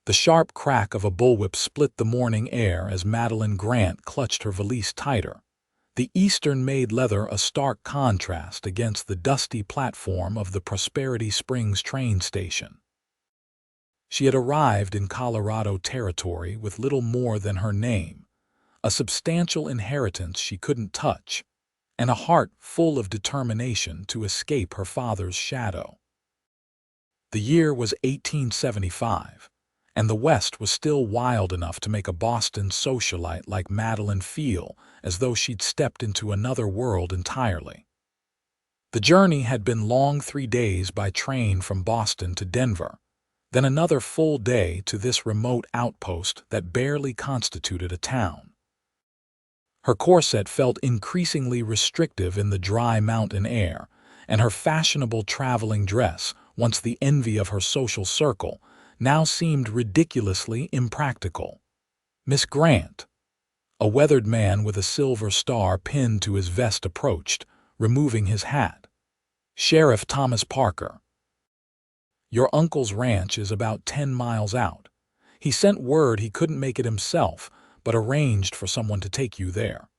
The sharp crack of a bullwhip split the morning air as Madeline Grant clutched her valise tighter, the Eastern-made leather a stark contrast against the dusty platform of the Prosperity Springs train station. She had arrived in Colorado territory with little more than her name, a substantial inheritance she couldn't touch, and a heart full of determination to escape her father's shadow. The year was 1875, and the West was still wild enough to make a Boston socialite like Madeline feel as though she'd stepped into another world entirely. The journey had been long 3 days by train from Boston to Denver, then another full day to this remote outpost that barely constituted a town. Her corset felt increasingly restrictive in the dry mountain air, and her fashionable traveling dress, once the envy of her social circle, now seemed ridiculously impractical. Miss Grant, a weathered man with a silver star pinned to his vest, approached, removing his hat. Sheriff Thomas Parker. Your uncle's ranch is about 10 miles out. He sent word he couldn't make it himself, but arranged for someone to take you there.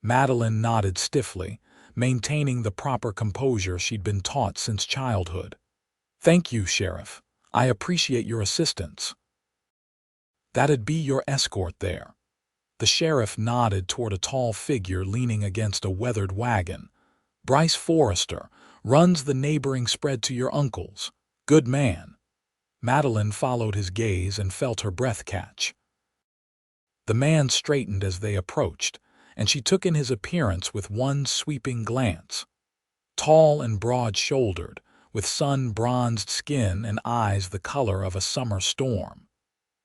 Madeline nodded stiffly, maintaining the proper composure she'd been taught since childhood. Thank you, Sheriff. I appreciate your assistance. That'd be your escort there. The sheriff nodded toward a tall figure leaning against a weathered wagon. Bryce Forrester runs the neighboring spread to your uncle's. Good man. Madeline followed his gaze and felt her breath catch. The man straightened as they approached, and she took in his appearance with one sweeping glance. Tall and broad-shouldered, with sun-bronzed skin and eyes the color of a summer storm.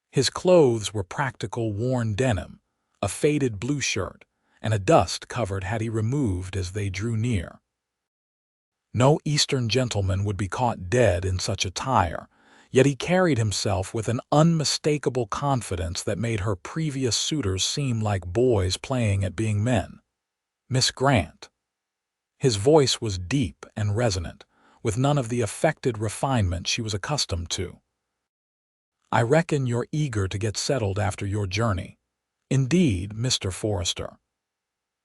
His clothes were practical worn denim, a faded blue shirt, and a dust covered hat he removed as they drew near. No Eastern gentleman would be caught dead in such attire, yet he carried himself with an unmistakable confidence that made her previous suitors seem like boys playing at being men. Miss Grant. His voice was deep and resonant, with none of the affected refinement she was accustomed to. I reckon you're eager to get settled after your journey. Indeed, Mr. Forrester.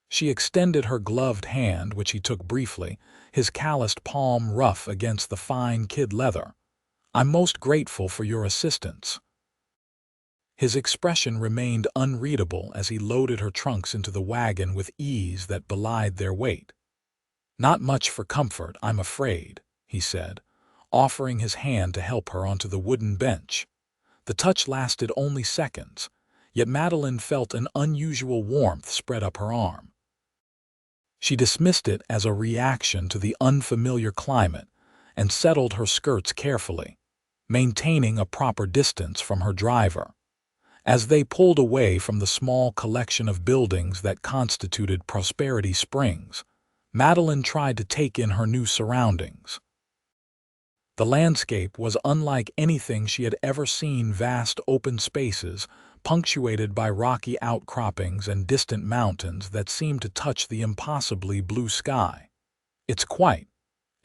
She extended her gloved hand, which he took briefly, his calloused palm rough against the fine kid leather. I'm most grateful for your assistance. His expression remained unreadable as he loaded her trunks into the wagon with ease that belied their weight. Not much for comfort, I'm afraid, he said, offering his hand to help her onto the wooden bench. The touch lasted only seconds, yet Madeline felt an unusual warmth spread up her arm. She dismissed it as a reaction to the unfamiliar climate and settled her skirts carefully, maintaining a proper distance from her driver. As they pulled away from the small collection of buildings that constituted Prosperity Springs, Madeline tried to take in her new surroundings. The landscape was unlike anything she had ever seen: vast open spaces, punctuated by rocky outcroppings and distant mountains that seemed to touch the impossibly blue sky. It's quite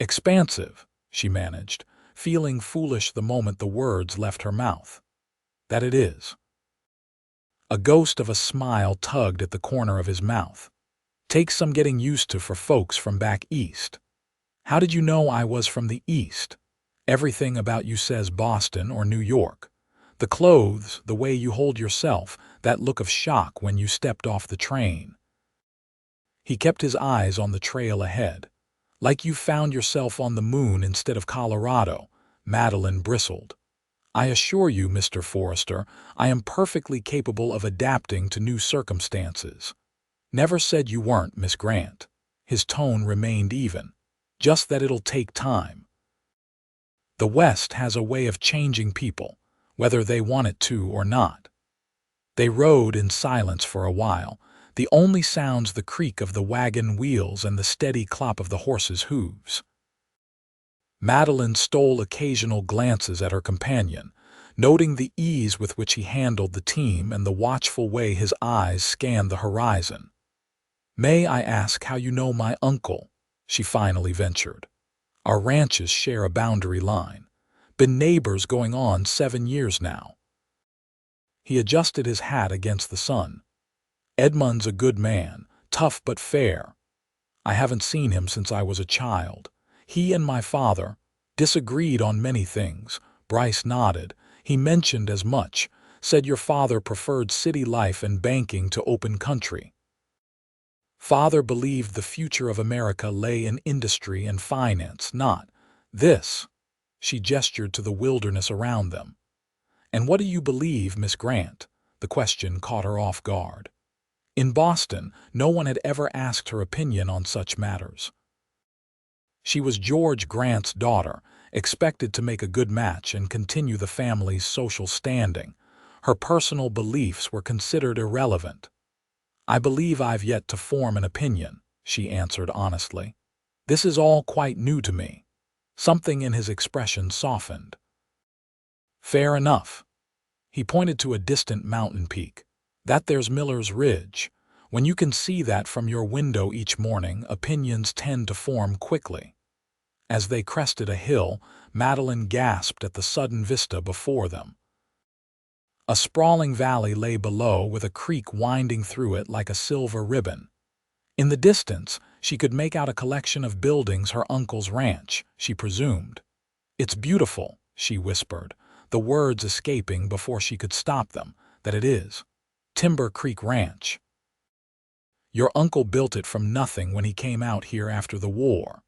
expansive, she managed, feeling foolish the moment the words left her mouth. That it is. A ghost of a smile tugged at the corner of his mouth. Takes some getting used to for folks from back east. How did you know I was from the east? Everything about you says Boston or New York. The clothes, the way you hold yourself, that look of shock when you stepped off the train. He kept his eyes on the trail ahead. Like you found yourself on the moon instead of Colorado, Madeline bristled. I assure you, Mr. Forrester, I am perfectly capable of adapting to new circumstances. Never said you weren't, Miss Grant. His tone remained even. Just that it'll take time. The West has a way of changing people, whether they want it to or not. They rode in silence for a while, the only sounds the creak of the wagon wheels and the steady clop of the horses' hooves. Madeline stole occasional glances at her companion, noting the ease with which he handled the team and the watchful way his eyes scanned the horizon. May I ask how you know my uncle? She finally ventured. Our ranches share a boundary line. Been neighbors going on 7 years now. He adjusted his hat against the sun. "Edmund's a good man, tough but fair. I haven't seen him since I was a child. He and my father disagreed on many things." Bryce nodded. "He mentioned as much, said your father preferred city life and banking to open country. Father believed the future of America lay in industry and finance, not this." She gestured to the wilderness around them. "And what do you believe, Miss Grant?" The question caught her off guard. In Boston, no one had ever asked her opinion on such matters. She was George Grant's daughter, expected to make a good match and continue the family's social standing. Her personal beliefs were considered irrelevant. "I believe I've yet to form an opinion," she answered honestly. "This is all quite new to me." Something in his expression softened. "Fair enough." He pointed to a distant mountain peak. "That there's Miller's Ridge. When you can see that from your window each morning, opinions tend to form quickly." As they crested a hill, Madeline gasped at the sudden vista before them. A sprawling valley lay below, with a creek winding through it like a silver ribbon. In the distance, she could make out a collection of buildings, her uncle's ranch, she presumed. "It's beautiful," she whispered, the words escaping before she could stop them. "That it is. Timber Creek Ranch. Your uncle built it from nothing when he came out here after the war."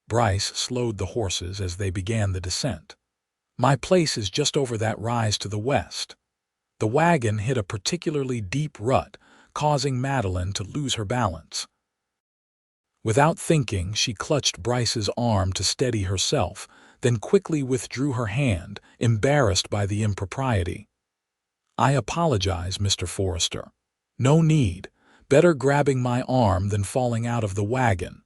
Bryce slowed the horses as they began the descent. "My place is just over that rise to the west." The wagon hit a particularly deep rut, causing Madeline to lose her balance. Without thinking, she clutched Bryce's arm to steady herself, then quickly withdrew her hand, embarrassed by the impropriety. "I apologize, Mr. Forrester." "No need. Better grabbing my arm than falling out of the wagon."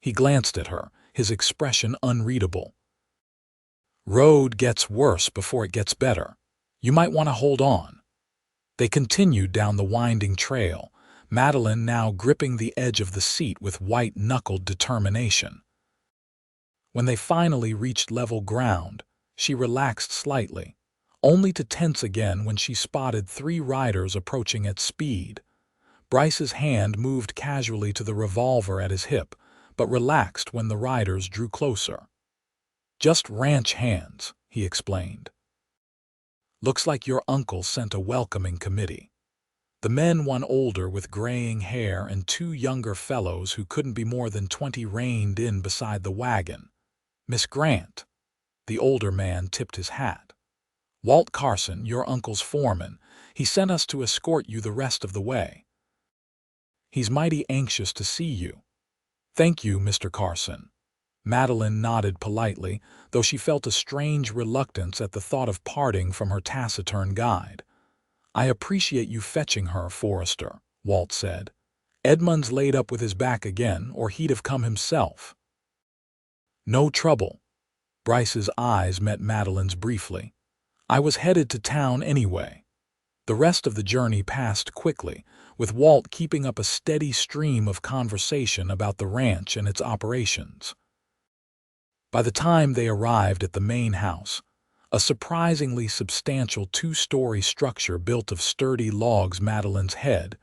He glanced at her, his expression unreadable. "Road gets worse before it gets better. You might want to hold on." They continued down the winding trail, Madeline now gripping the edge of the seat with white-knuckled determination. When they finally reached level ground, she relaxed slightly, only to tense again when she spotted 3 riders approaching at speed. Bryce's hand moved casually to the revolver at his hip, but relaxed when the riders drew closer. "Just ranch hands," he explained. "Looks like your uncle sent a welcoming committee." The men, one older with graying hair and 2 younger fellows who couldn't be more than 20, reined in beside the wagon. "Miss Grant." The older man tipped his hat. "Walt Carson, your uncle's foreman. He sent us to escort you the rest of the way. He's mighty anxious to see you." "Thank you, Mr. Carson." Madeline nodded politely, though she felt a strange reluctance at the thought of parting from her taciturn guide. "I appreciate you fetching her, Forrester," Walt said. "Edmund's laid up with his back again, or he'd have come himself." "No trouble." Bryce's eyes met Madeline's briefly. "I was headed to town anyway." The rest of the journey passed quickly, with Walt keeping up a steady stream of conversation about the ranch and its operations. By the time they arrived at the main house, a surprisingly substantial 2-story structure built of sturdy logs, Madeline's head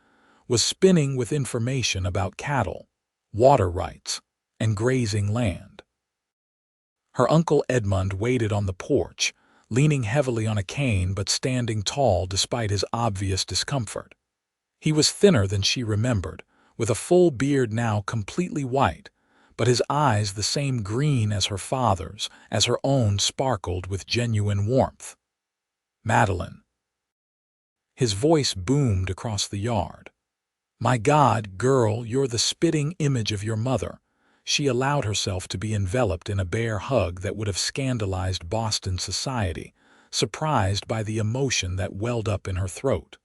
was spinning with information about cattle, water rights, and grazing land. Her Uncle Edmund waited on the porch, leaning heavily on a cane but standing tall despite his obvious discomfort. He was thinner than she remembered, with a full beard now completely white, but his eyes, the same green as her father's, as her own, sparkled with genuine warmth. "Madeline." His voice boomed across the yard. "My God, girl, you're the spitting image of your mother." She allowed herself to be enveloped in a bear hug that would have scandalized Boston society, surprised by the emotion that welled up in her throat.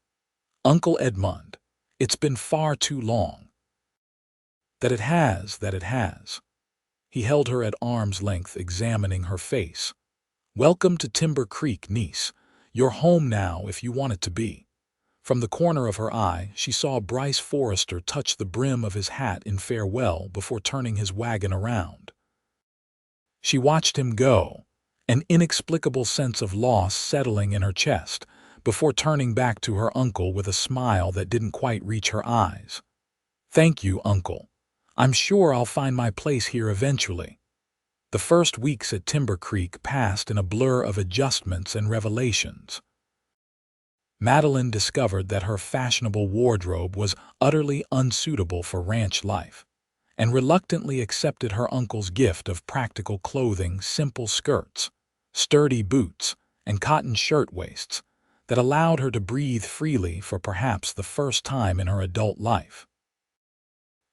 "Uncle Edmund, it's been far too long." "That it has, that it has." He held her at arm's length, examining her face. "Welcome to Timber Creek, niece. You're home now if you want it to be." From the corner of her eye, she saw Bryce Forrester touch the brim of his hat in farewell before turning his wagon around. She watched him go, an inexplicable sense of loss settling in her chest, before turning back to her uncle with a smile that didn't quite reach her eyes. "Thank you, Uncle. I'm sure I'll find my place here eventually." The first weeks at Timber Creek passed in a blur of adjustments and revelations. Madeline discovered that her fashionable wardrobe was utterly unsuitable for ranch life, and reluctantly accepted her uncle's gift of practical clothing, simple skirts, sturdy boots, and cotton shirtwaists that allowed her to breathe freely for perhaps the first time in her adult life.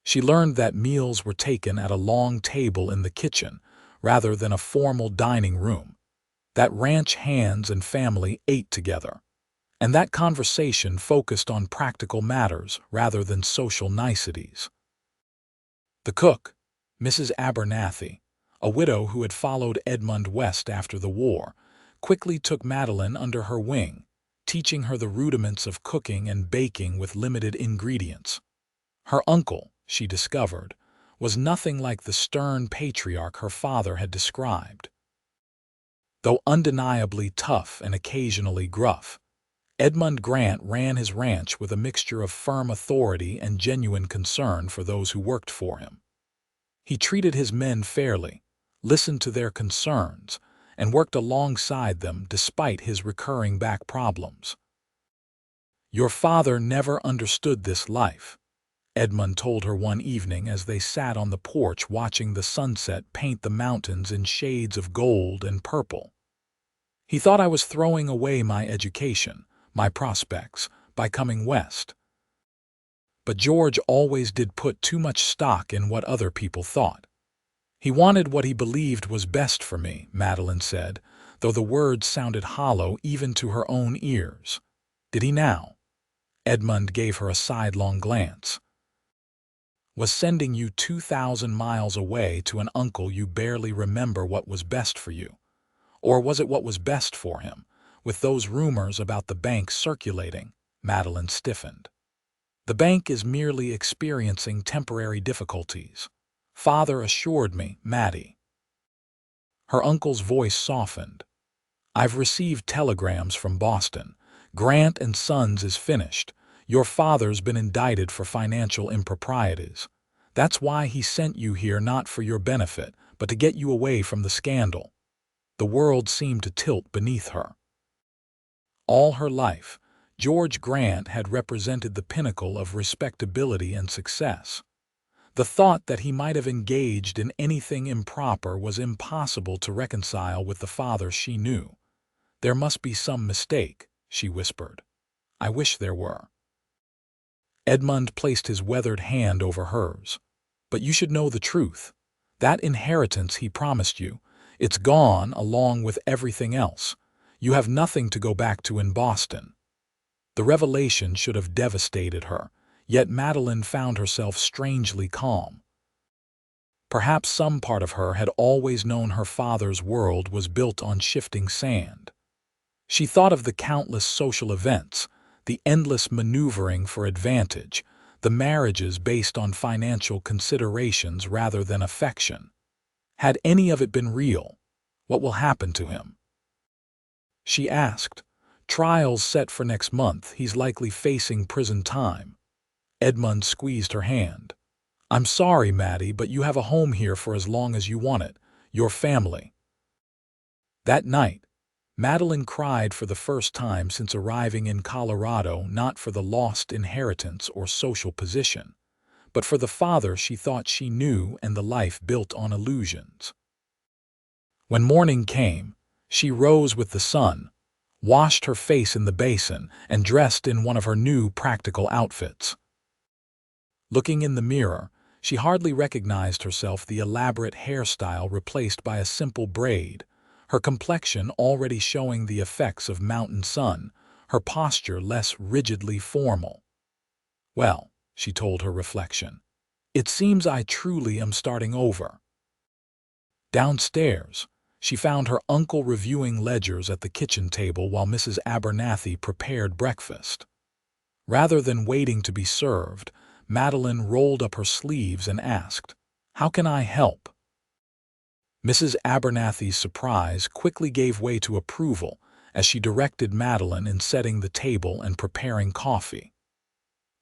She learned that meals were taken at a long table in the kitchen rather than a formal dining room, that ranch hands and family ate together, and that conversation focused on practical matters rather than social niceties. The cook, Mrs. Abernathy, a widow who had followed Edmund west after the war, quickly took Madeline under her wing, teaching her the rudiments of cooking and baking with limited ingredients. Her uncle, she discovered, was nothing like the stern patriarch her father had described. Though undeniably tough and occasionally gruff, Edmund Grant ran his ranch with a mixture of firm authority and genuine concern for those who worked for him. He treated his men fairly, listened to their concerns, and worked alongside them despite his recurring back problems. "Your father never understood this life," Edmund told her one evening as they sat on the porch watching the sunset paint the mountains in shades of gold and purple. "He thought I was throwing away my education, my prospects, by coming west. But George always did put too much stock in what other people thought. He wanted what he believed was best for me," Madeline said, though the words sounded hollow even to her own ears. "Did he now?" Edmund gave her a sidelong glance. "Was sending you 2,000 miles away to an uncle you barely remember what was best for you? Or was it what was best for him, with those rumors about the bank circulating?" Madeline stiffened. "The bank is merely experiencing temporary difficulties. Father assured me, Maddie." Her uncle's voice softened. "I've received telegrams from Boston. Grant and Sons is finished. Your father's been indicted for financial improprieties. That's why he sent you here, not for your benefit, but to get you away from the scandal." The world seemed to tilt beneath her. All her life, George Grant had represented the pinnacle of respectability and success. The thought that he might have engaged in anything improper was impossible to reconcile with the father she knew. "There must be some mistake," she whispered. "I wish there were." Edmund placed his weathered hand over hers. "But you should know the truth. That inheritance he promised you, it's gone along with everything else. You have nothing to go back to in Boston." The revelation should have devastated her, yet Madeline found herself strangely calm. Perhaps some part of her had always known her father's world was built on shifting sand. She thought of the countless social events, the endless maneuvering for advantage, the marriages based on financial considerations rather than affection. Had any of it been real? What will happen to him? She asked. "Trial's set for next month. He's likely facing prison time." Edmund squeezed her hand. "I'm sorry, Maddie, but you have a home here for as long as you want it. Your family." That night, Madeline cried for the first time since arriving in Colorado, not for the lost inheritance or social position, but for the father she thought she knew and the life built on illusions. When morning came, she rose with the sun, washed her face in the basin, and dressed in one of her new practical outfits. Looking in the mirror, she hardly recognized herself, the elaborate hairstyle replaced by a simple braid, her complexion already showing the effects of mountain sun, her posture less rigidly formal. "Well," she told her reflection, "it seems I truly am starting over." Downstairs, she found her uncle reviewing ledgers at the kitchen table while Mrs. Abernathy prepared breakfast. Rather than waiting to be served, Madeline rolled up her sleeves and asked, "How can I help?" Mrs. Abernathy's surprise quickly gave way to approval as she directed Madeline in setting the table and preparing coffee.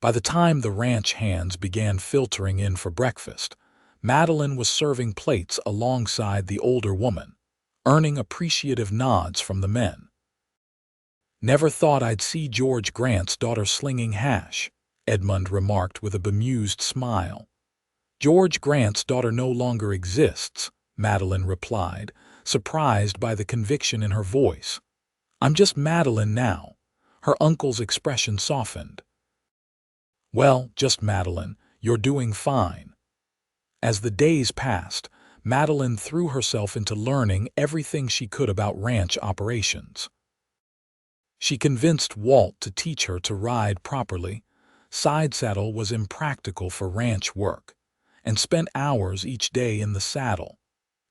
By the time the ranch hands began filtering in for breakfast, Madeline was serving plates alongside the older woman, earning appreciative nods from the men. "Never thought I'd see George Grant's daughter slinging hash," Edmund remarked with a bemused smile. "George Grant's daughter no longer exists," Madeline replied, surprised by the conviction in her voice. "I'm just Madeline now." Her uncle's expression softened. "Well, just Madeline, you're doing fine." As the days passed, Madeline threw herself into learning everything she could about ranch operations. She convinced Walt to teach her to ride properly. Side saddle was impractical for ranch work, and spent hours each day in the saddle,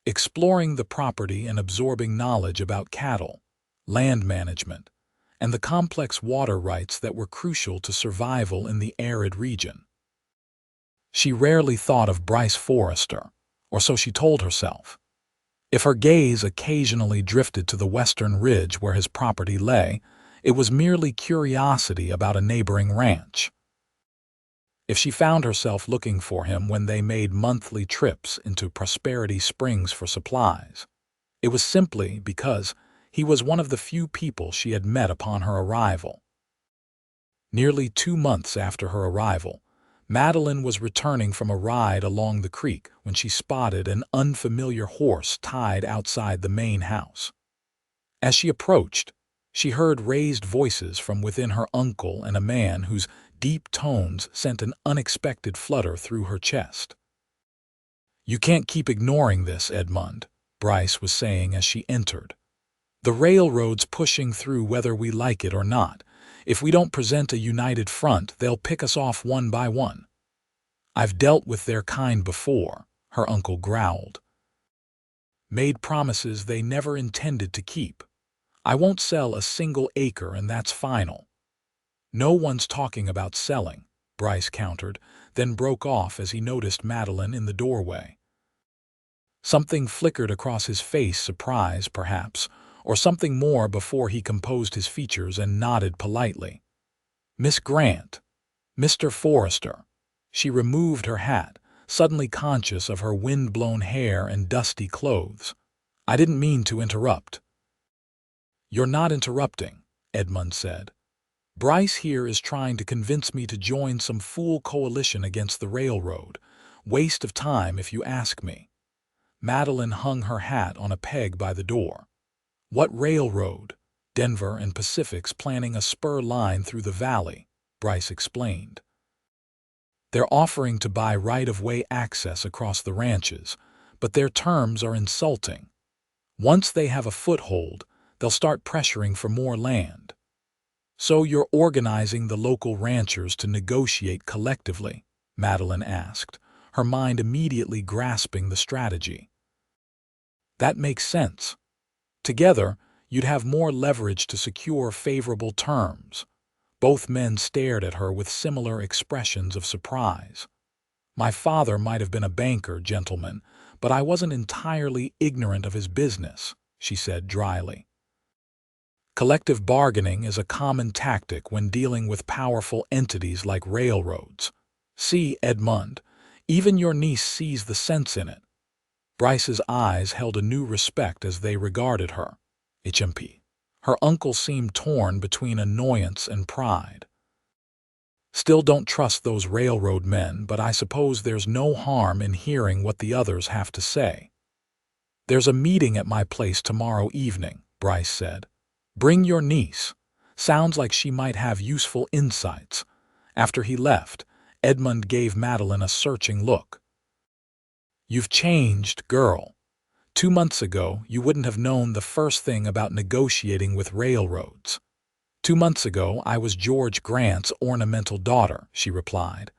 exploring the property and absorbing knowledge about cattle, land management, and the complex water rights that were crucial to survival in the arid region. She rarely thought of Bryce Forrester, or so she told herself. If her gaze occasionally drifted to the western ridge where his property lay, it was merely curiosity about a neighboring ranch. If she found herself looking for him when they made monthly trips into Prosperity Springs for supplies, it was simply because he was one of the few people she had met upon her arrival. Nearly 2 months after her arrival, Madeline was returning from a ride along the creek when she spotted an unfamiliar horse tied outside the main house. As she approached, she heard raised voices from within her uncle and a man whose deep tones sent an unexpected flutter through her chest. "You can't keep ignoring this, Edmund," Bryce was saying as she entered. "The railroad's pushing through whether we like it or not. If we don't present a united front, they'll pick us off one by one." "I've dealt with their kind before," her uncle growled. "Made promises they never intended to keep. I won't sell a single acre, and that's final." "No one's talking about selling," Bryce countered, then broke off as he noticed Madeline in the doorway. Something flickered across his face, surprise, perhaps, or something more before he composed his features and nodded politely. "Miss Grant, Mr. Forrester." She removed her hat, suddenly conscious of her wind-blown hair and dusty clothes. "I didn't mean to interrupt." "You're not interrupting," Edmund said. "Bryce here is trying to convince me to join some fool coalition against the railroad. Waste of time, if you ask me." Madeline hung her hat on a peg by the door. "What railroad?" "Denver and Pacific's planning a spur line through the valley," Bryce explained. "They're offering to buy right-of-way access across the ranches, but their terms are insulting. Once they have a foothold, they'll start pressuring for more land." "So you're organizing the local ranchers to negotiate collectively?" Madeline asked, her mind immediately grasping the strategy. "That makes sense. Together, you'd have more leverage to secure favorable terms." Both men stared at her with similar expressions of surprise. "My father might have been a banker, gentlemen, but I wasn't entirely ignorant of his business," she said dryly. "Collective bargaining is a common tactic when dealing with powerful entities like railroads. See, Edmund, even your niece sees the sense in it." Bryce's eyes held a new respect as they regarded her. HMP. Her uncle seemed torn between annoyance and pride. "Still don't trust those railroad men, but I suppose there's no harm in hearing what the others have to say." "There's a meeting at my place tomorrow evening," Bryce said. "Bring your niece. Sounds like she might have useful insights." After he left, Edmund gave Madeline a searching look. "You've changed, girl. 2 months ago, you wouldn't have known the first thing about negotiating with railroads." "2 months ago, I was George Grant's ornamental daughter," she replied.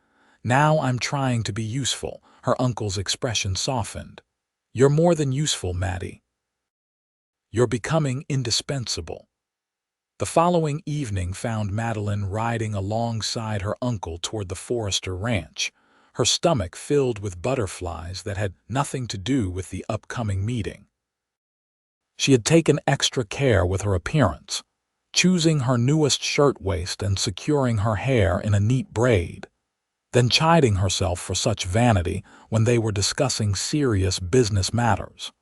"Now I'm trying to be useful." Her uncle's expression softened. "You're more than useful, Maddie. You're becoming indispensable." The following evening found Madeline riding alongside her uncle toward the Forrester ranch, her stomach filled with butterflies that had nothing to do with the upcoming meeting. She had taken extra care with her appearance, choosing her newest shirtwaist and securing her hair in a neat braid, then chiding herself for such vanity when they were discussing serious business matters.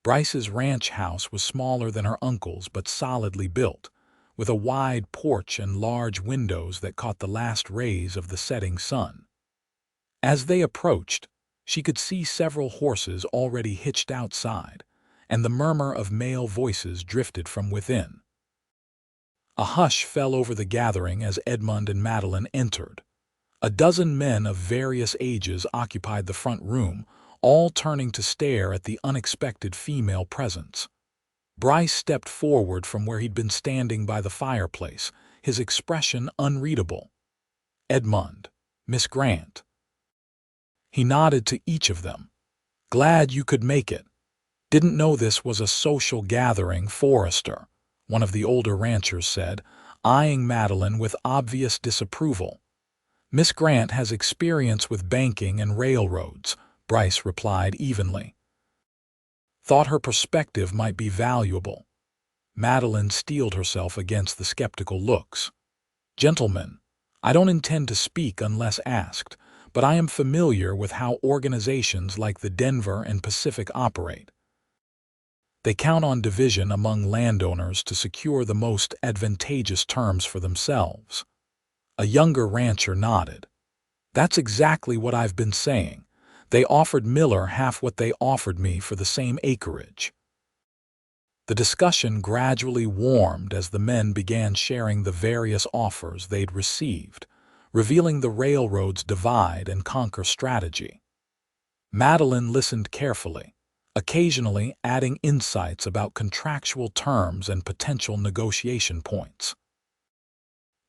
Bryce's ranch house was smaller than her uncle's but solidly built, with a wide porch and large windows that caught the last rays of the setting sun. As they approached, she could see several horses already hitched outside, and the murmur of male voices drifted from within. A hush fell over the gathering as Edmund and Madeline entered. A dozen men of various ages occupied the front room, all turning to stare at the unexpected female presence. Bryce stepped forward from where he'd been standing by the fireplace, his expression unreadable. "Edmund, Miss Grant." He nodded to each of them. "Glad you could make it. Didn't know this was a social gathering, Forrester," one of the older ranchers said, eyeing Madeline with obvious disapproval. "Miss Grant has experience with banking and railroads," Bryce replied evenly. "Thought her perspective might be valuable." Madeline steeled herself against the skeptical looks. "Gentlemen, I don't intend to speak unless asked, but I am familiar with how organizations like the Denver and Pacific operate. They count on division among landowners to secure the most advantageous terms for themselves." A younger rancher nodded. "That's exactly what I've been saying. They offered Miller half what they offered me for the same acreage." The discussion gradually warmed as the men began sharing the various offers they'd received, revealing the railroad's divide and conquer strategy. Madeline listened carefully, occasionally adding insights about contractual terms and potential negotiation points.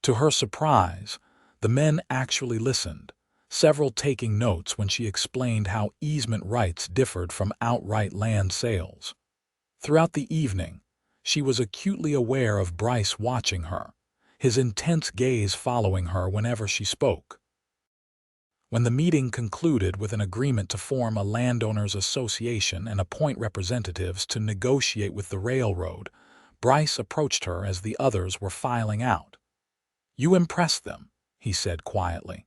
To her surprise, the men actually listened, several taking notes when she explained how easement rights differed from outright land sales. Throughout the evening, she was acutely aware of Bryce watching her, his intense gaze following her whenever she spoke. When the meeting concluded with an agreement to form a landowners association and appoint representatives to negotiate with the railroad, Bryce approached her as the others were filing out. "You impressed them," he said quietly.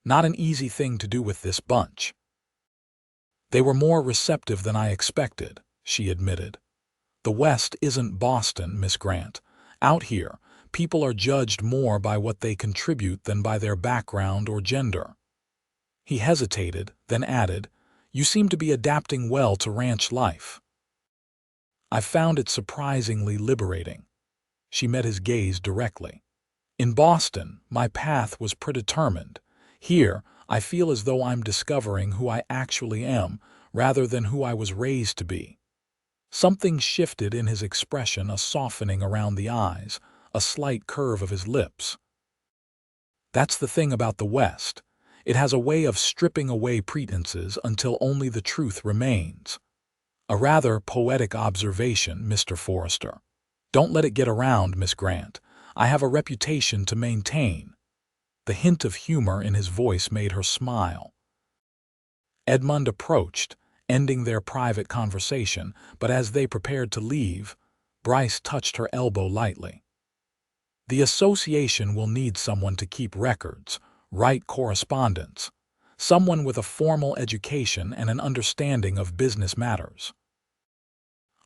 "Not an easy thing to do with this bunch." "They were more receptive than I expected," she admitted. "The West isn't Boston, Miss Grant. Out here, people are judged more by what they contribute than by their background or gender." He hesitated, then added, "You seem to be adapting well to ranch life." "I found it surprisingly liberating." She met his gaze directly. "In Boston, my path was predetermined. Here, I feel as though I'm discovering who I actually am, rather than who I was raised to be." Something shifted in his expression, a softening around the eyes, a slight curve of his lips. "That's the thing about the West. It has a way of stripping away pretenses until only the truth remains." "A rather poetic observation, Mr. Forrester. Don't let it get around, Miss Grant. I have a reputation to maintain." The hint of humor in his voice made her smile. Edmund approached, ending their private conversation, but as they prepared to leave, Bryce touched her elbow lightly. "The association will need someone to keep records, write correspondence, someone with a formal education and an understanding of business matters."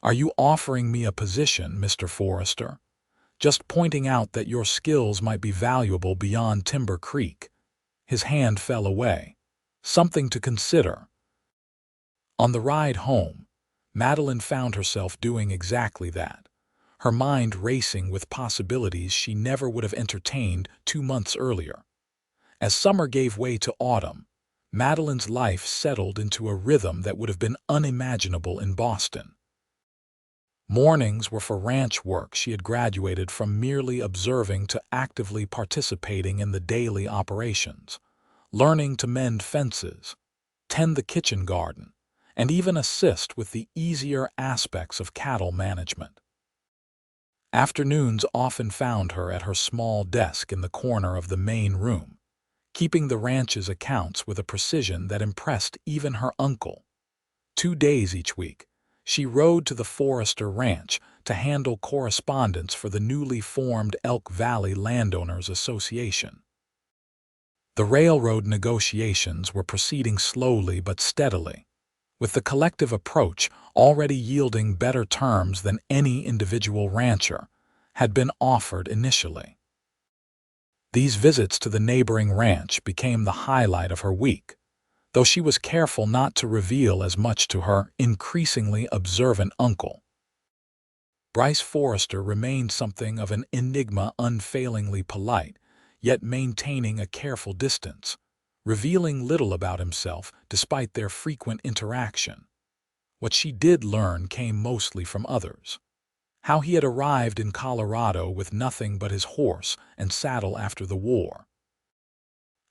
"Are you offering me a position, Mr. Forrester?" "Just pointing out that your skills might be valuable beyond Timber Creek." His hand fell away. "Something to consider." On the ride home, Madeline found herself doing exactly that, her mind racing with possibilities she never would have entertained 2 months earlier. As summer gave way to autumn, Madeline's life settled into a rhythm that would have been unimaginable in Boston. Mornings were for ranch work. She had graduated from merely observing to actively participating in the daily operations, learning to mend fences, tend the kitchen garden, and even assist with the easier aspects of cattle management. Afternoons often found her at her small desk in the corner of the main room, keeping the ranch's accounts with a precision that impressed even her uncle. 2 days each week, She rode to the Forrester Ranch to handle correspondence for the newly formed Elk Valley Landowners Association. The railroad negotiations were proceeding slowly but steadily, with the collective approach already yielding better terms than any individual rancher had been offered initially. These visits to the neighboring ranch became the highlight of her week, though she was careful not to reveal as much to her increasingly observant uncle. Bryce Forrester remained something of an enigma, unfailingly polite, yet maintaining a careful distance, revealing little about himself despite their frequent interaction. What she did learn came mostly from others. How he had arrived in Colorado with nothing but his horse and saddle after the war.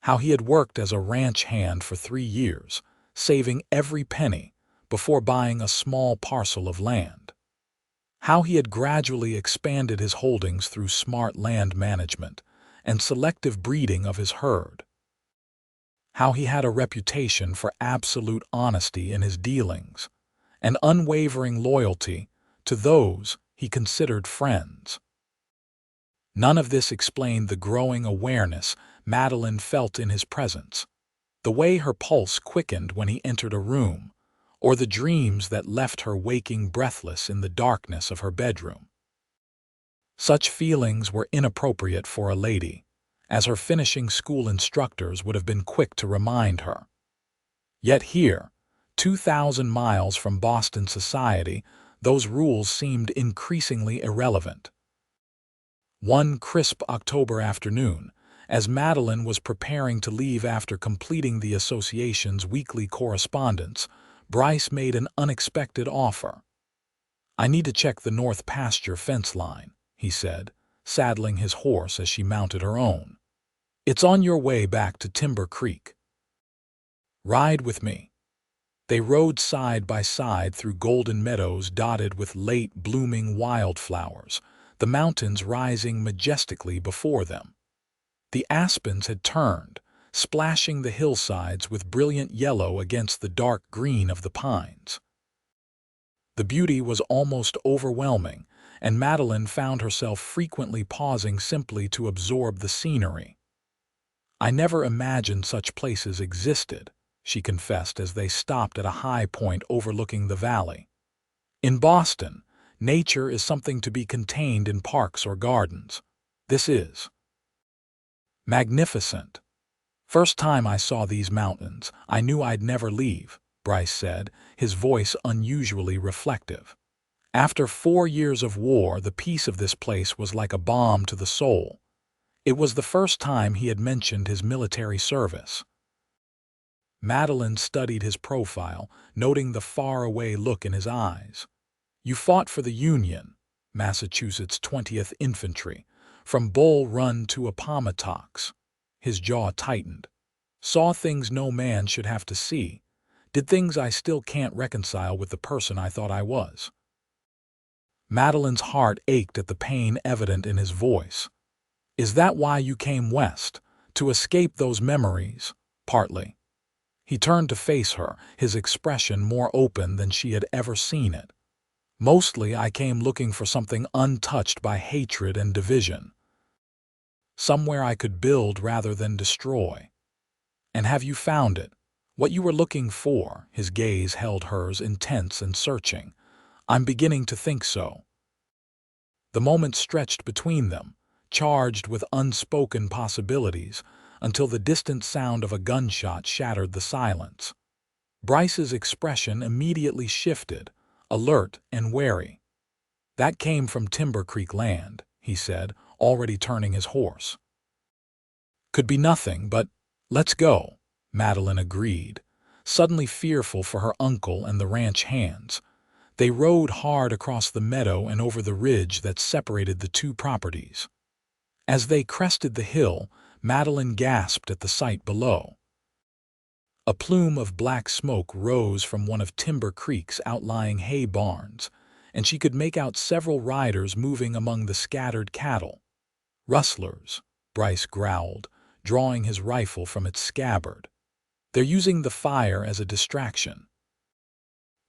How he had worked as a ranch hand for 3 years, saving every penny before buying a small parcel of land. How he had gradually expanded his holdings through smart land management and selective breeding of his herd. How he had a reputation for absolute honesty in his dealings and unwavering loyalty to those he considered friends. None of this explained the growing awareness Madeline felt in his presence, the way her pulse quickened when he entered a room, or the dreams that left her waking breathless in the darkness of her bedroom. Such feelings were inappropriate for a lady, as her finishing school instructors would have been quick to remind her. Yet here, 2,000 miles from Boston society, those rules seemed increasingly irrelevant. One crisp October afternoon, as Madeline was preparing to leave after completing the association's weekly correspondence, Bryce made an unexpected offer. "I need to check the north pasture fence line," he said, saddling his horse as she mounted her own. "It's on your way back to Timber Creek. Ride with me." They rode side by side through golden meadows dotted with late blooming wildflowers, the mountains rising majestically before them. The aspens had turned, splashing the hillsides with brilliant yellow against the dark green of the pines. The beauty was almost overwhelming, and Madeline found herself frequently pausing simply to absorb the scenery. "I never imagined such places existed," she confessed as they stopped at a high point overlooking the valley. "In Boston, nature is something to be contained in parks or gardens. This is magnificent. First time I saw these mountains, I knew I'd never leave," Bryce said, his voice unusually reflective. After 4 years of war, the peace of this place was like a balm to the soul. It was the first time he had mentioned his military service. Madeline studied his profile, noting the faraway look in his eyes. "You fought for the Union, Massachusetts 20th Infantry, from Bull Run to Appomattox." His jaw tightened. "Saw things no man should have to see. Did things I still can't reconcile with the person I thought I was." Madeline's heart ached at the pain evident in his voice. "Is that why you came west? To escape those memories?" "Partly." He turned to face her, his expression more open than she had ever seen it. "Mostly I came looking for something untouched by hatred and division. Somewhere I could build rather than destroy." "And have you found it? What you were looking for?" His gaze held hers, intense and searching. "I'm beginning to think so." The moment stretched between them, charged with unspoken possibilities, until the distant sound of a gunshot shattered the silence. Bryce's expression immediately shifted, alert and wary. "That came from Timber Creek land," he said, already turning his horse. "Could be nothing, but let's go," Madeline agreed, suddenly fearful for her uncle and the ranch hands. They rode hard across the meadow and over the ridge that separated the two properties. As they crested the hill, Madeline gasped at the sight below. A plume of black smoke rose from one of Timber Creek's outlying hay barns, and she could make out several riders moving among the scattered cattle. "Rustlers," Bryce growled, drawing his rifle from its scabbard. "They're using the fire as a distraction."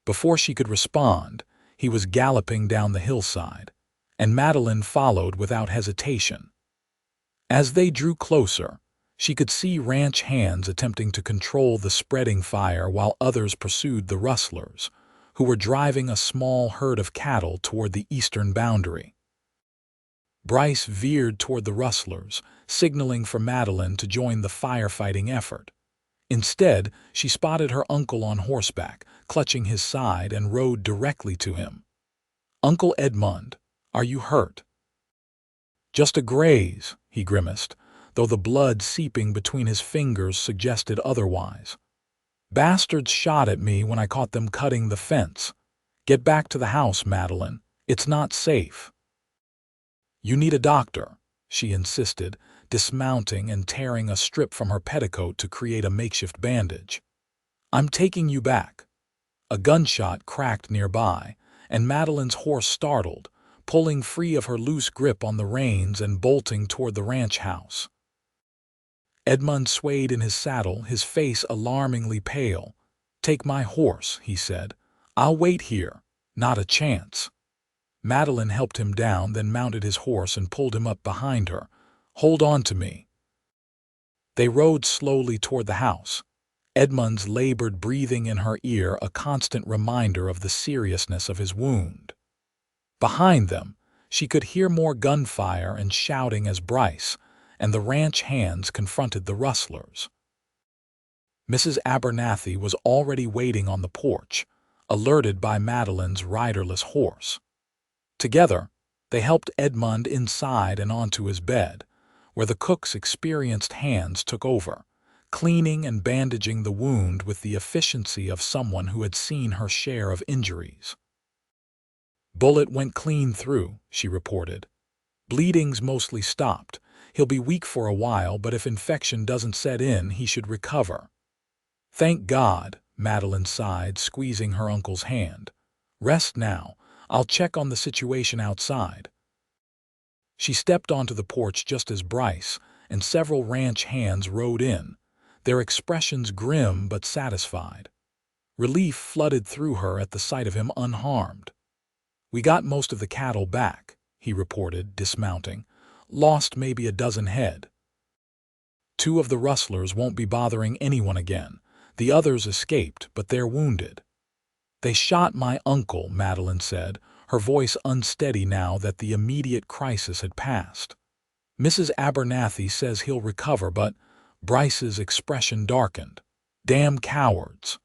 Before she could respond, he was galloping down the hillside, and Madeline followed without hesitation. As they drew closer, she could see ranch hands attempting to control the spreading fire while others pursued the Rustlers, who were driving a small herd of cattle toward the eastern boundary. Bryce veered toward the Rustlers, signaling for Madeline to join the firefighting effort. Instead, she spotted her uncle on horseback, clutching his side, and rode directly to him. "Uncle Edmund, are you hurt?" "Just a graze," he grimaced, though the blood seeping between his fingers suggested otherwise. "Bastards shot at me when I caught them cutting the fence. Get back to the house, Madeline. It's not safe." "You need a doctor," she insisted, dismounting and tearing a strip from her petticoat to create a makeshift bandage. "I'm taking you back." A gunshot cracked nearby, and Madeline's horse startled, pulling free of her loose grip on the reins and bolting toward the ranch house. Edmund swayed in his saddle, his face alarmingly pale. "Take my horse," he said. "I'll wait here. Not a chance." Madeline helped him down, then mounted his horse and pulled him up behind her. "Hold on to me." They rode slowly toward the house, Edmund's labored breathing in her ear a constant reminder of the seriousness of his wound. Behind them, she could hear more gunfire and shouting as Bryce and the ranch hands confronted the Rustlers. Mrs. Abernathy was already waiting on the porch, alerted by Madeline's riderless horse. Together, they helped Edmund inside and onto his bed, where the cook's experienced hands took over, cleaning and bandaging the wound with the efficiency of someone who had seen her share of injuries. "Bullet went clean through," she reported. "Bleeding's mostly stopped. He'll be weak for a while, but if infection doesn't set in, he should recover." "Thank God," Madeline sighed, squeezing her uncle's hand. "Rest now. I'll check on the situation outside." She stepped onto the porch just as Bryce and several ranch hands rode in, their expressions grim but satisfied. Relief flooded through her at the sight of him unharmed. "We got most of the cattle back," he reported, dismounting. "Lost maybe a dozen head. 2 of the Rustlers won't be bothering anyone again. The others escaped, but they're wounded." "They shot my uncle," Madeline said, her voice unsteady now that the immediate crisis had passed. "Mrs. Abernathy says he'll recover, but—" Bryce's expression darkened. "Damn cowards."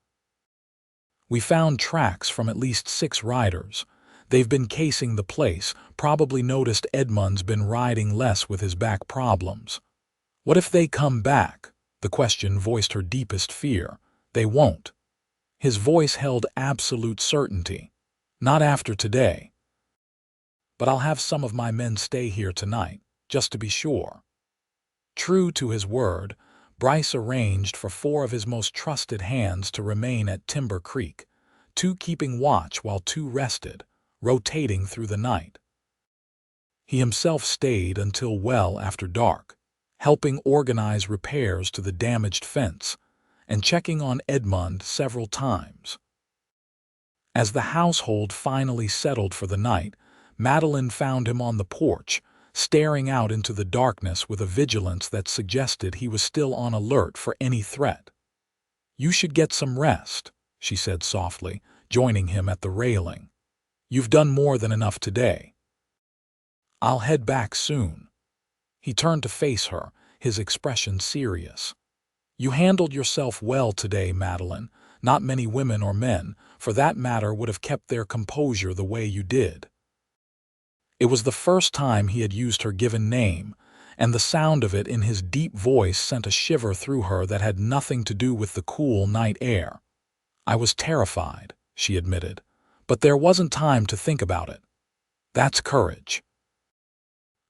"We found tracks from at least 6 riders. They've been casing the place, probably noticed Edmund's been riding less with his back problems." "What if they come back?" The question voiced her deepest fear. "They won't." His voice held absolute certainty. "Not after today. But I'll have some of my men stay here tonight, just to be sure." True to his word, Bryce arranged for 4 of his most trusted hands to remain at Timber Creek, 2 keeping watch while 2 rested, rotating through the night. He himself stayed until well after dark, helping organize repairs to the damaged fence and checking on Edmund several times. As the household finally settled for the night, Madeline found him on the porch, staring out into the darkness with a vigilance that suggested he was still on alert for any threat. "You should get some rest," she said softly, joining him at the railing. "You've done more than enough today." "I'll head back soon." He turned to face her, his expression serious. "You handled yourself well today, Madeline. Not many women or men, for that matter, would have kept their composure the way you did." It was the first time he had used her given name, and the sound of it in his deep voice sent a shiver through her that had nothing to do with the cool night air. "I was terrified," she admitted, "but there wasn't time to think about it. That's courage.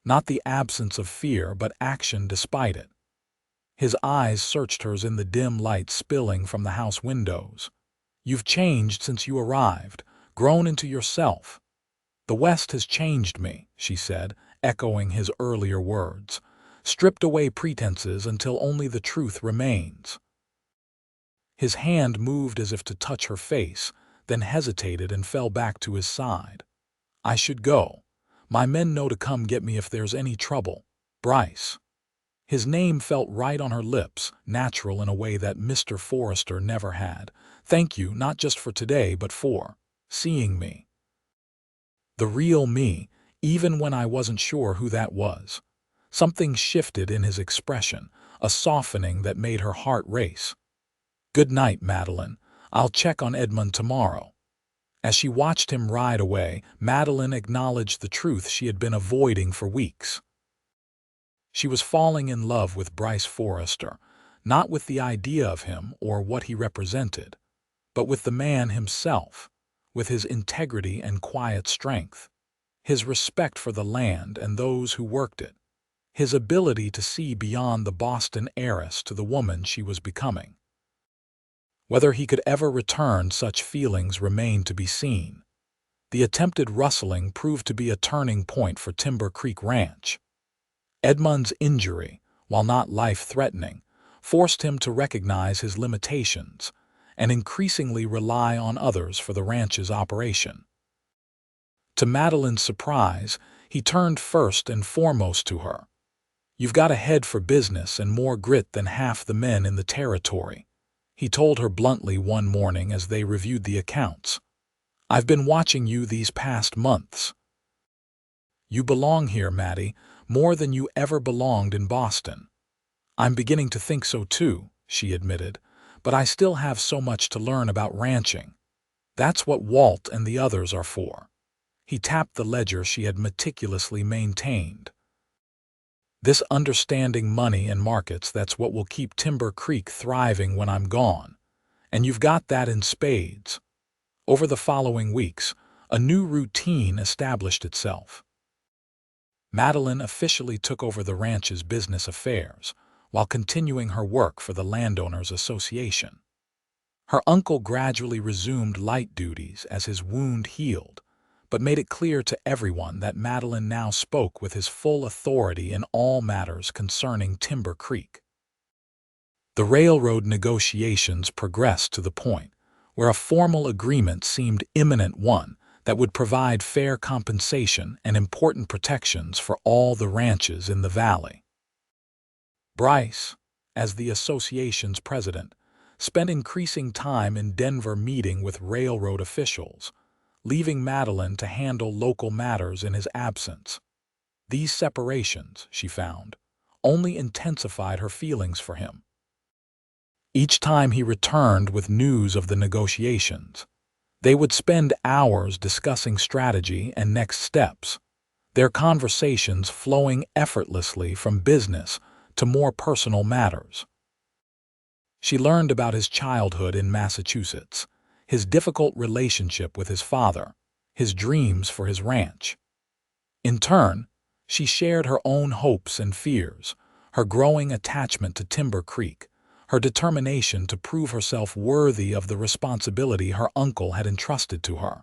Not the absence of fear, but action despite it." His eyes searched hers in the dim light spilling from the house windows. "You've changed since you arrived, grown into yourself." "The West has changed me," she said, echoing his earlier words. "Stripped away pretenses until only the truth remains." His hand moved as if to touch her face, then hesitated and fell back to his side. "I should go. My men know to come get me if there's any trouble. Bryce." His name felt right on her lips, natural in a way that Mr. Forrester never had. "Thank you, not just for today, but for seeing me. The real me, even when I wasn't sure who that was." Something shifted in his expression, a softening that made her heart race. "Good night, Madeline. I'll check on Edmund tomorrow." As she watched him ride away, Madeline acknowledged the truth she had been avoiding for weeks. She was falling in love with Bryce Forrester, not with the idea of him or what he represented, but with the man himself, with his integrity and quiet strength, his respect for the land and those who worked it, his ability to see beyond the Boston heiress to the woman she was becoming. Whether he could ever return such feelings remained to be seen. The attempted rustling proved to be a turning point for Timber Creek Ranch. Edmund's injury, while not life-threatening, forced him to recognize his limitations and increasingly rely on others for the ranch's operation. To Madeline's surprise, he turned first and foremost to her. "You've got a head for business and more grit than half the men in the territory," he told her bluntly one morning as they reviewed the accounts. "I've been watching you these past months. You belong here, Maddie, more than you ever belonged in Boston." "I'm beginning to think so too," she admitted, "but I still have so much to learn about ranching. That's what Walt and the others are for." He tapped the ledger she had meticulously maintained. "This understanding money and markets, that's what will keep Timber Creek thriving when I'm gone. And you've got that in spades." Over the following weeks, a new routine established itself. Madeline officially took over the ranch's business affairs, while continuing her work for the Landowners Association. Her uncle gradually resumed light duties as his wound healed, but made it clear to everyone that Madeline now spoke with his full authority in all matters concerning Timber Creek. The railroad negotiations progressed to the point where a formal agreement seemed imminent, one that would provide fair compensation and important protections for all the ranches in the valley. Bryce, as the association's president, spent increasing time in Denver meeting with railroad officials, leaving Madeline to handle local matters in his absence. These separations, she found, only intensified her feelings for him. Each time he returned with news of the negotiations, they would spend hours discussing strategy and next steps, their conversations flowing effortlessly from business to more personal matters. She learned about his childhood in Massachusetts, his difficult relationship with his father, his dreams for his ranch. In turn, she shared her own hopes and fears, her growing attachment to Timber Creek, her determination to prove herself worthy of the responsibility her uncle had entrusted to her.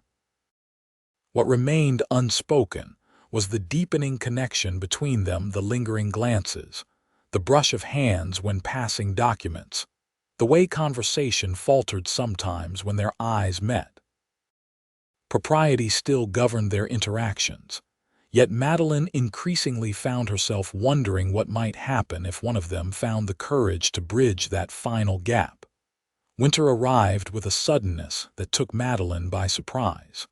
What remained unspoken was the deepening connection between them, the lingering glances, the brush of hands when passing documents, the way conversation faltered sometimes when their eyes met. Propriety still governed their interactions, yet Madeline increasingly found herself wondering what might happen if one of them found the courage to bridge that final gap. Winter arrived with a suddenness that took Madeline by surprise.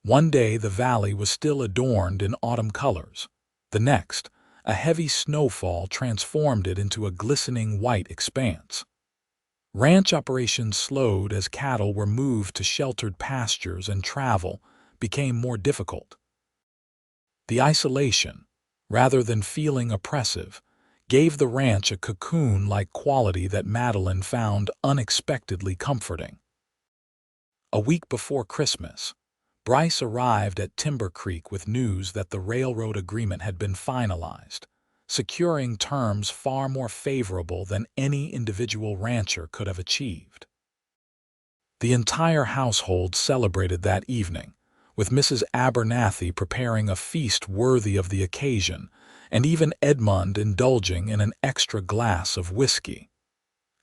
One day the valley was still adorned in autumn colors. The next, a heavy snowfall transformed it into a glistening white expanse. Ranch operations slowed as cattle were moved to sheltered pastures and travel became more difficult. The isolation, rather than feeling oppressive, gave the ranch a cocoon-like quality that Madeline found unexpectedly comforting. A week before Christmas, Bryce arrived at Timber Creek with news that the railroad agreement had been finalized, securing terms far more favorable than any individual rancher could have achieved. The entire household celebrated that evening, with Mrs. Abernathy preparing a feast worthy of the occasion, and even Edmund indulging in an extra glass of whiskey.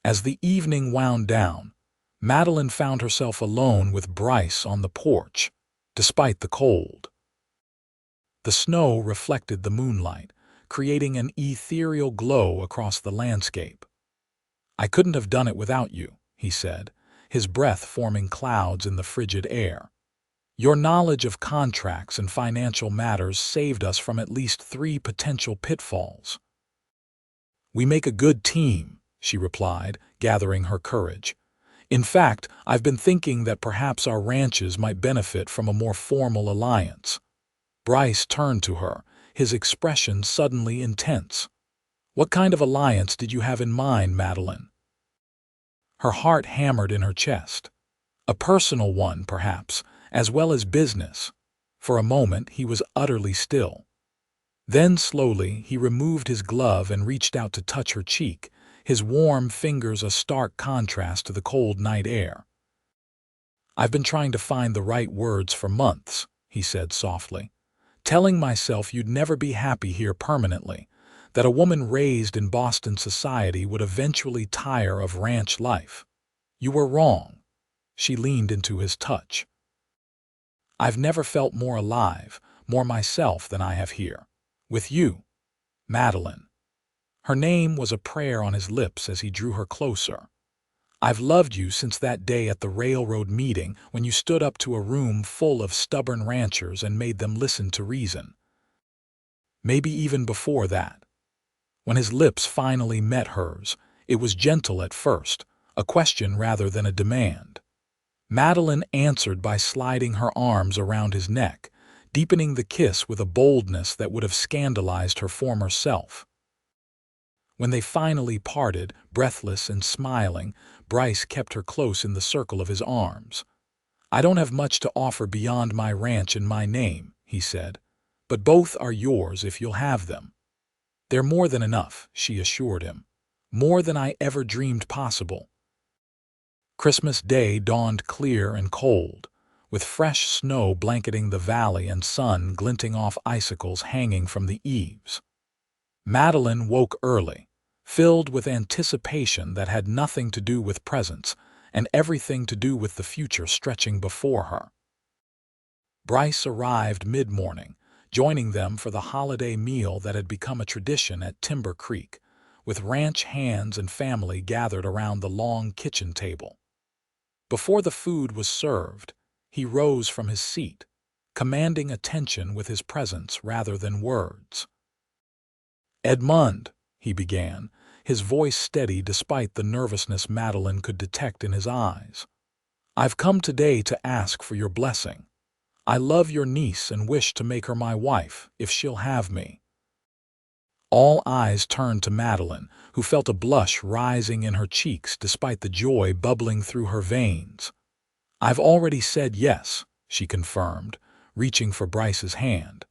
As the evening wound down, Madeline found herself alone with Bryce on the porch, despite the cold. The snow reflected the moonlight, creating an ethereal glow across the landscape. "I couldn't have done it without you," he said, his breath forming clouds in the frigid air. "Your knowledge of contracts and financial matters saved us from at least 3 potential pitfalls." "We make a good team," she replied, gathering her courage. "In fact, I've been thinking that perhaps our ranches might benefit from a more formal alliance." Bryce turned to her, his expression suddenly intense. "What kind of alliance did you have in mind, Madeline?" Her heart hammered in her chest. "A personal one, perhaps, as well as business." For a moment he was utterly still. Then slowly he removed his glove and reached out to touch her cheek, his warm fingers a stark contrast to the cold night air. "I've been trying to find the right words for months," he said softly, "telling myself you'd never be happy here permanently, that a woman raised in Boston society would eventually tire of ranch life. You were wrong." She leaned into his touch. "I've never felt more alive, more myself than I have here. With you, Madeline." Her name was a prayer on his lips as he drew her closer. "I've loved you since that day at the railroad meeting when you stood up to a room full of stubborn ranchers and made them listen to reason. Maybe even before that." When his lips finally met hers, it was gentle at first, a question rather than a demand. Madeline answered by sliding her arms around his neck, deepening the kiss with a boldness that would have scandalized her former self. When they finally parted, breathless and smiling, Bryce kept her close in the circle of his arms. "I don't have much to offer beyond my ranch and my name," he said, "but both are yours if you'll have them." "They're more than enough," she assured him. "More than I ever dreamed possible." Christmas Day dawned clear and cold, with fresh snow blanketing the valley and sun glinting off icicles hanging from the eaves. Madeline woke early, filled with anticipation that had nothing to do with presents and everything to do with the future stretching before her. Bryce arrived mid-morning, joining them for the holiday meal that had become a tradition at Timber Creek, with ranch hands and family gathered around the long kitchen table. Before the food was served, he rose from his seat, commanding attention with his presence rather than words. "Edmund," he began, his voice steady despite the nervousness Madeline could detect in his eyes. "I've come today to ask for your blessing. I love your niece and wish to make her my wife, if she'll have me." All eyes turned to Madeline, who felt a blush rising in her cheeks despite the joy bubbling through her veins. "I've already said yes," she confirmed, reaching for Bryce's hand.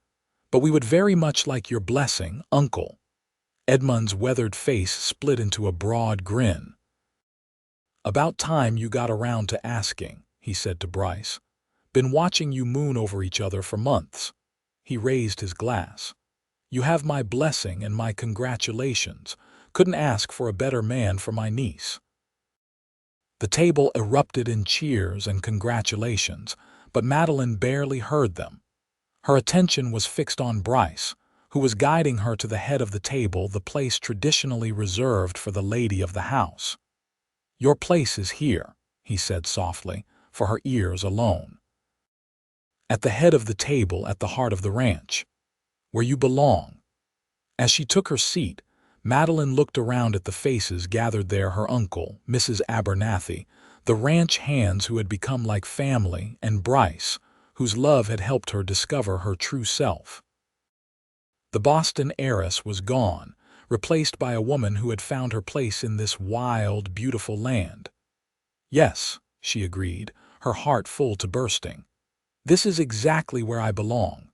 "But we would very much like your blessing, Uncle." Edmund's weathered face split into a broad grin. "About time you got around to asking," he said to Bryce. "Been watching you moon over each other for months." He raised his glass. "You have my blessing and my congratulations. Couldn't ask for a better man for my niece." The table erupted in cheers and congratulations, but Madeline barely heard them. Her attention was fixed on Bryce, who was guiding her to the head of the table, the place traditionally reserved for the lady of the house. "Your place is here," he said softly, for her ears alone. "At the head of the table at the heart of the ranch, where you belong." As she took her seat, Madeline looked around at the faces gathered there, her uncle, Mrs. Abernathy, the ranch hands who had become like family, and Bryce, whose love had helped her discover her true self. The Boston heiress was gone, replaced by a woman who had found her place in this wild, beautiful land. "Yes," she agreed, her heart full to bursting. "This is exactly where I belong."